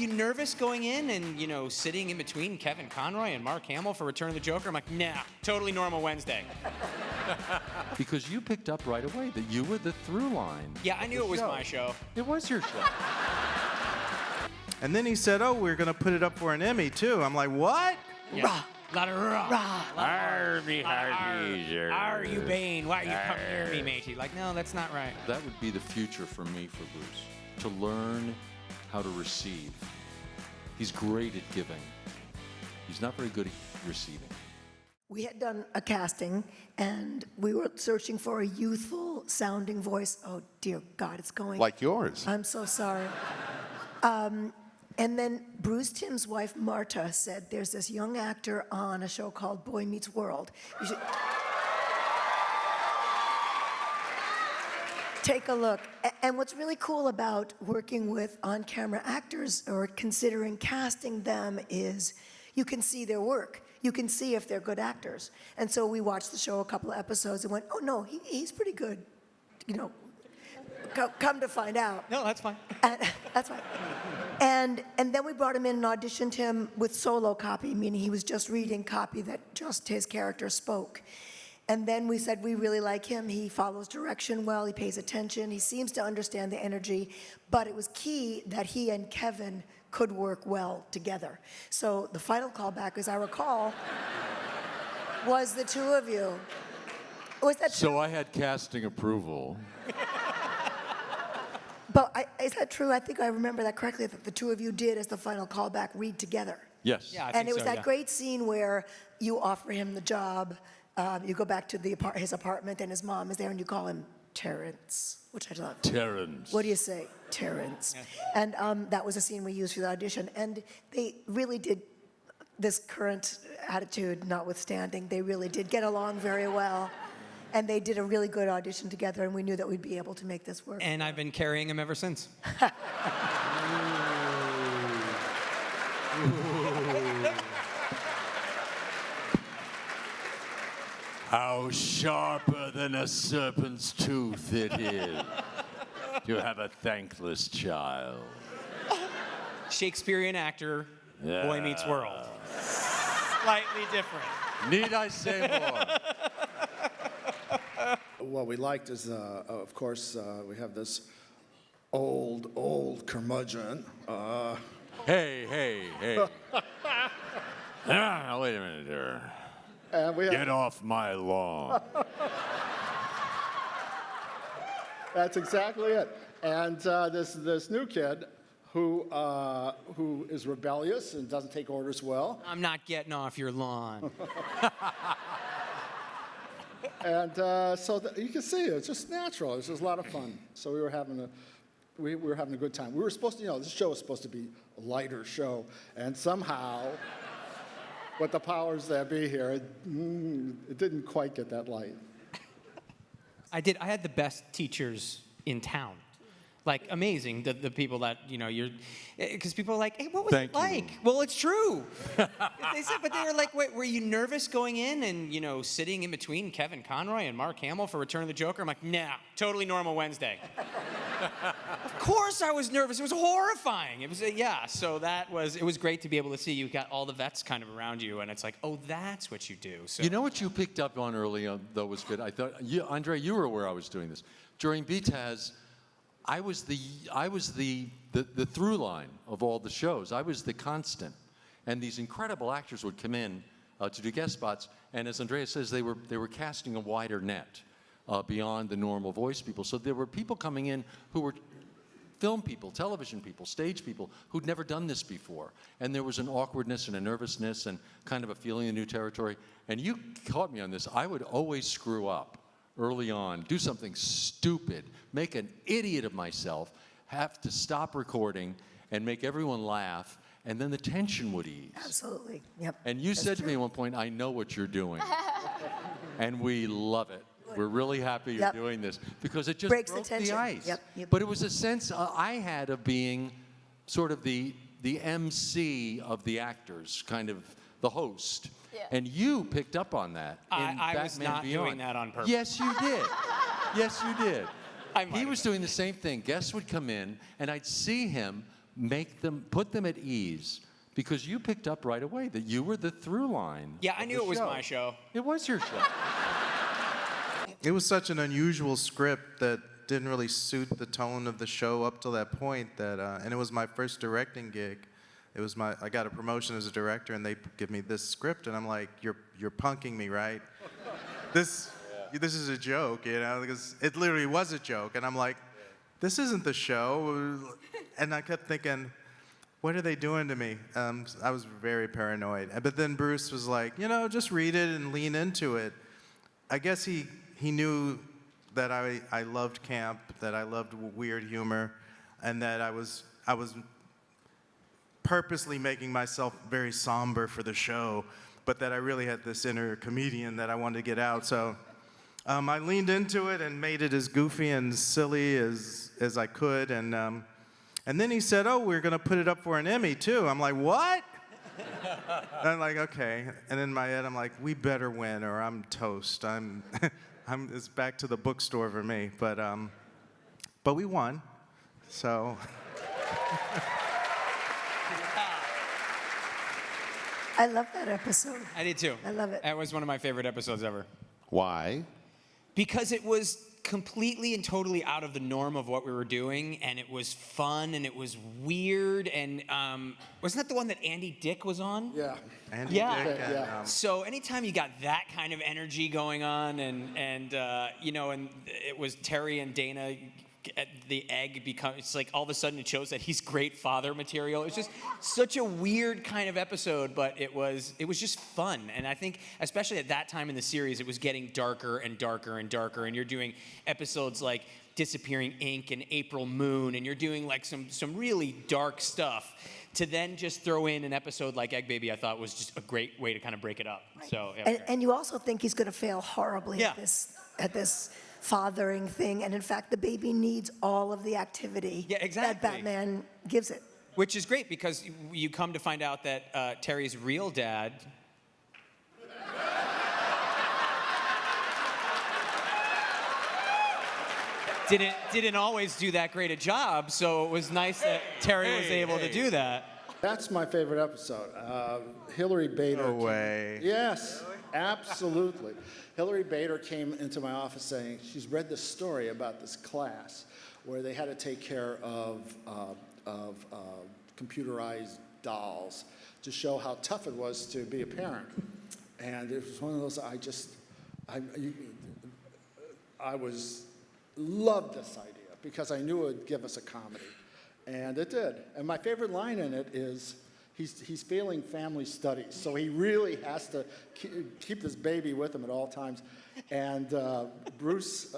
you nervous going in and, sitting in between Kevin Conroy and Mark Hamill for Return of the Joker? I'm like, nah, totally normal Wednesday. Because you picked up right away that you were the through line. Yeah, I knew it was my show. It was your show. And then he said, oh, we're going to put it up for an Emmy, too. I'm like, what? Yeah. Rah. A lot of rah. Rah. Are you Bane? Why you come near me, matey? Like, no, that's not right. That would be the future for me, for Bruce. To learn how to receive. He's great at giving. He's not very good at receiving. We had done a casting, and we were searching for a youthful sounding voice. Oh, dear God, it's going. Like yours. I'm so sorry. And then Bruce Timm's wife, Marta, said, there's this young actor on a show called Boy Meets World. You should take a look. And what's really cool about working with on-camera actors or considering casting them is you can see their work. You can see if they're good actors. And so we watched the show a couple of episodes and went, oh, no, he's pretty good. Come to find out. No, that's fine. That's fine. And then we brought him in and auditioned him with solo copy, meaning he was just reading copy that just his character spoke. And then we said, we really like him. He follows direction well. He pays attention. He seems to understand the energy. But it was key that he and Kevin could work well together. So the final callback, as I recall, was the two of you. Was that true? So I had casting approval. But is that true? I think I remember that correctly, that the two of you did, as the final callback, read together. Yes. Yeah, I And think it was so, that yeah. great scene where you offer him the job, you go back to his apartment, and his mom is there, and you call him Terrence, which I love. Terrence. What do you say? Terrence. Yeah. And that was a scene we used for the audition. And they really did, this current attitude notwithstanding, they really did get along very well. And they did a really good audition together, and we knew that we'd be able to make this work. And I've been carrying him ever since. How sharper than a serpent's tooth it is to have a thankless child. Shakespearean actor, Yeah. Boy Meets World. Slightly different. Need I say more? What we liked is, of course, we have this old curmudgeon. Hey. Wait a minute there. And we Get off my lawn. That's exactly it. And this new kid who is rebellious and doesn't take orders well. I'm not getting off your lawn. And so you can see it's just natural. It was just a lot of fun. So we were having a good time. We were supposed to, this show was supposed to be a lighter show, and somehow, with the powers that be here, it didn't quite get that light. I had the best teachers in town. Like, amazing, the people that, because people are like, hey, what was it like? Well, it's true. They said, but they were like, wait, were you nervous going in and, sitting in between Kevin Conroy and Mark Hamill for Return of the Joker? I'm like, nah, totally normal Wednesday. Of course I was nervous. It was horrifying. It was, so it was great to be able to see you got all the vets kind of around you, and it's like, oh, that's what you do. So. You know what you picked up on early on, though, was good? I thought, Andrea, you were aware I was doing this. During BTAS, I was the through line of all the shows. I was the constant. And these incredible actors would come in to do guest spots, and as Andrea says, they were casting a wider net beyond the normal voice people. So there were people coming in who were film people, television people, stage people who'd never done this before. And there was an awkwardness and a nervousness and kind of a feeling of new territory. And you caught me on this. I would always screw up early on, do something stupid, make an idiot of myself, have to stop recording and make everyone laugh, and then the tension would ease. Absolutely, yep. And you said to me at one point, I know what you're doing. And we love it. We're really happy you're doing this because it just breaks broke the tension. ice. Yep. But it was a sense I had of being sort of the MC of the actors, kind of the host. Yeah. And you picked up on that. I was not doing that on purpose. Yes, you did. Yes, you did. He was doing the same thing. Guests would come in, and I'd see him put them at ease, because you picked up right away that you were the through line. Yeah, I of knew the it was show. my show. It was your show. It was such an unusual script that didn't really suit the tone of the show up till that point. And it was my first directing gig. I got a promotion as a director, and they give me this script, and I'm like, you're punking me, right? This is a joke, because it literally was a joke, and I'm like, this isn't the show. And I kept thinking, what are they doing to me? I was very paranoid. But then Bruce was like, just read it and lean into it. I guess he knew that I loved camp, that I loved weird humor, and that I was purposely making myself very somber for the show, but that I really had this inner comedian that I wanted to get out. So I leaned into it and made it as goofy and silly as I could. And then he said, oh, we're going to put it up for an Emmy, too. I'm like, what? And I'm like, okay. And in my head, I'm like, we better win or I'm toast. It's back to the bookstore for me. But we won. So. I love that episode. I did too. I love it. That was one of my favorite episodes ever. Why? Because it was completely and totally out of the norm of what we were doing, and it was fun, and it was weird, and wasn't that the one that Andy Dick was on? Yeah. Andy Yeah. Dick and, Yeah. So anytime you got that kind of energy going on, and it was Terry and Dana at the egg it's like all of a sudden it shows that he's great father material. It's just such a weird kind of episode, but it was just fun. And I think especially at that time in the series, it was getting darker and darker and darker. And you're doing episodes like Disappearing Ink and April Moon, and you're doing like some really dark stuff. To then just throw in an episode like Egg Baby, I thought was just a great way to kind of break it up. Right. So yeah. And you also think he's going to fail horribly Yeah. at this fathering thing, and in fact, the baby needs all of the activity Yeah, exactly. that Batman gives it. Which is great because you come to find out that Terry's real dad didn't always do that great a job, so it was nice that Terry was able to do that. That's my favorite episode. Hillary Bader. No way. Yes, absolutely. Hillary Bader came into my office saying she's read this story about this class where they had to take care of computerized dolls to show how tough it was to be a parent. And it was one of those loved this idea because I knew it would give us a comedy. And it did. And my favorite line in it is, he's failing family studies, so he really has to keep this baby with him at all times. And Bruce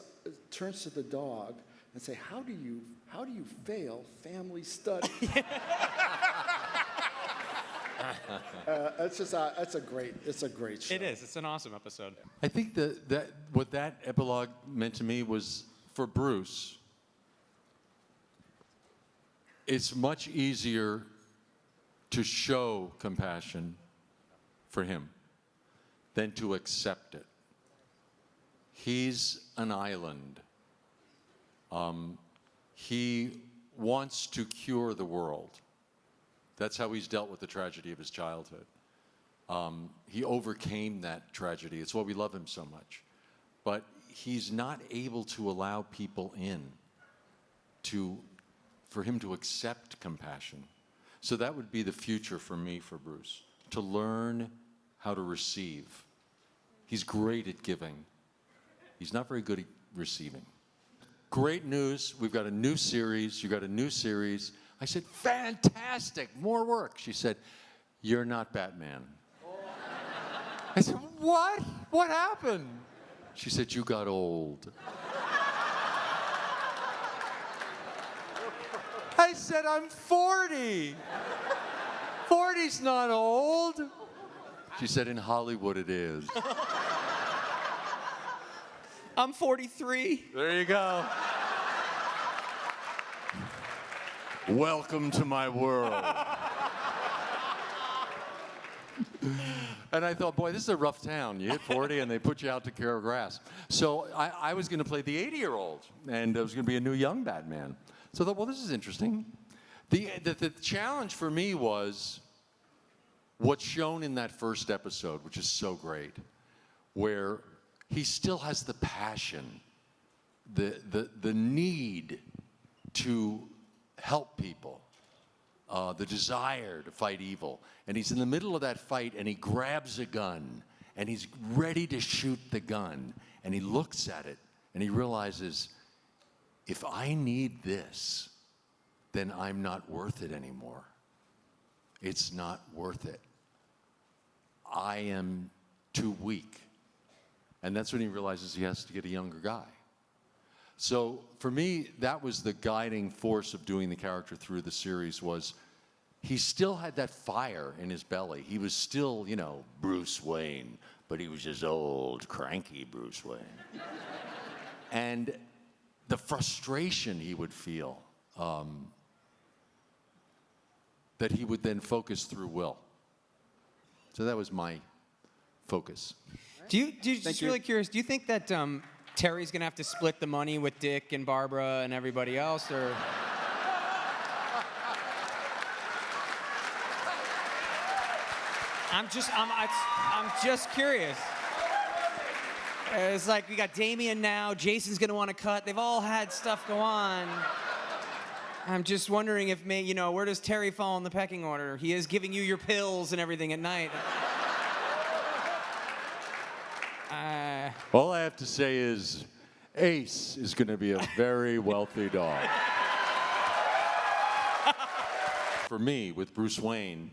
turns to the dog and say, "How do you fail family studies?" It's a great show. It is. It's an awesome episode. I think that what that epilogue meant to me was, for Bruce, it's much easier to show compassion for him than to accept it. He's an island. He wants to cure the world. That's how he's dealt with the tragedy of his childhood. He overcame that tragedy. It's why we love him so much. But he's not able to allow people in for him to accept compassion. So that would be the future for me, for Bruce, to learn how to receive. He's great at giving. He's not very good at receiving. Great news, we've got a new series. You got a new series. I said, fantastic, more work. She said, you're not Batman. I said, what? What happened? She said, you got old. I said, I'm 40. 40's not old. She said, in Hollywood it is. I'm 43. There you go. Welcome to my world. And I thought, boy, this is a rough town. You hit 40 and they put you out to care of grass. So I was going to play the 80-year-old, and it was going to be a new young Batman. So I thought, well, this is interesting. The challenge for me was what's shown in that first episode, which is so great, where he still has the passion, the need to help people, the desire to fight evil. And he's in the middle of that fight, and he grabs a gun, and he's ready to shoot the gun. And he looks at it, and he realizes, if I need this, then I'm not worth it anymore. It's not worth it. I am too weak. And that's when he realizes he has to get a younger guy. So for me, that was the guiding force of doing the character through the series, was he still had that fire in his belly. He was still, you know, Bruce Wayne, but he was just old, cranky Bruce Wayne. And the frustration he would feel, that he would then focus through Will. So that was my focus. Just really curious, do you think that Terry's going to have to split the money with Dick and Barbara and everybody else, or? I'm just curious. It's like we got Damien now, Jason's going to want to cut. They've all had stuff go on. I'm just wondering if, you know, where does Terry fall in the pecking order? He is giving you your pills and everything at night. All I have to say is Ace is going to be a very wealthy dog. For me, with Bruce Wayne,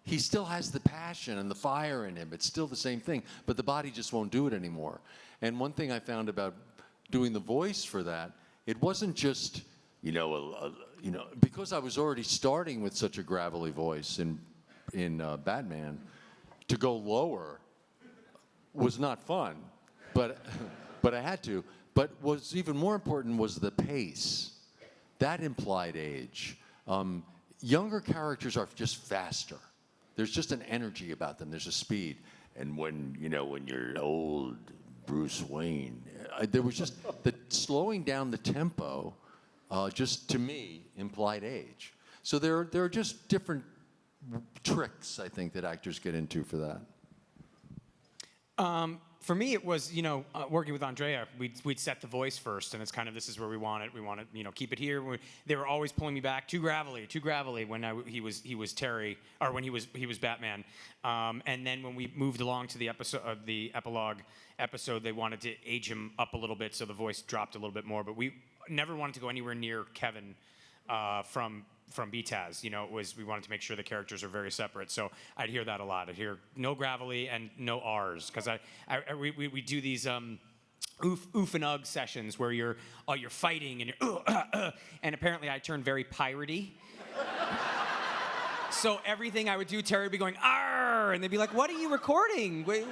he still has the passion and the fire in him. It's still the same thing, but the body just won't do it anymore. And one thing I found about doing the voice for that, it wasn't just, because I was already starting with such a gravelly voice in Batman, to go lower was not fun, but I had to. But what's even more important was the pace. That implied age. Younger characters are just faster. There's just an energy about them. There's a speed. And when you're old Bruce Wayne, there was just the slowing down the tempo. Just to me implied age. So there are just different tricks, I think, that actors get into for that. For me, it was, working with Andrea, we'd set the voice first, and it's kind of, this is where we want it. We want to, keep it here. They were always pulling me back, too gravelly when he was Terry, or when he was Batman. And then when we moved along to the epilogue episode, they wanted to age him up a little bit, so the voice dropped a little bit more. But we never wanted to go anywhere near Kevin from BTAS. We wanted to make sure the characters are very separate. So I'd hear that a lot. I'd hear no gravelly and no R's, because we do these oof and ugh sessions where you're fighting and you're and apparently I turned very piratey. So everything I would do, Terry would be going arr, and they'd be like, "What are you recording? Wait,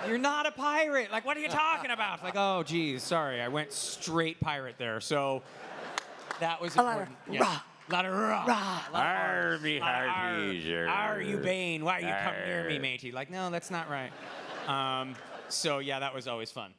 you're not a pirate. Like, what are you talking about?" Like, oh, geez, sorry, I went straight pirate there. So that was important. A lot of rah. Harvey, Are you Bane? Why are you coming near me, matey? Like, no, that's not right. So yeah, that was always fun.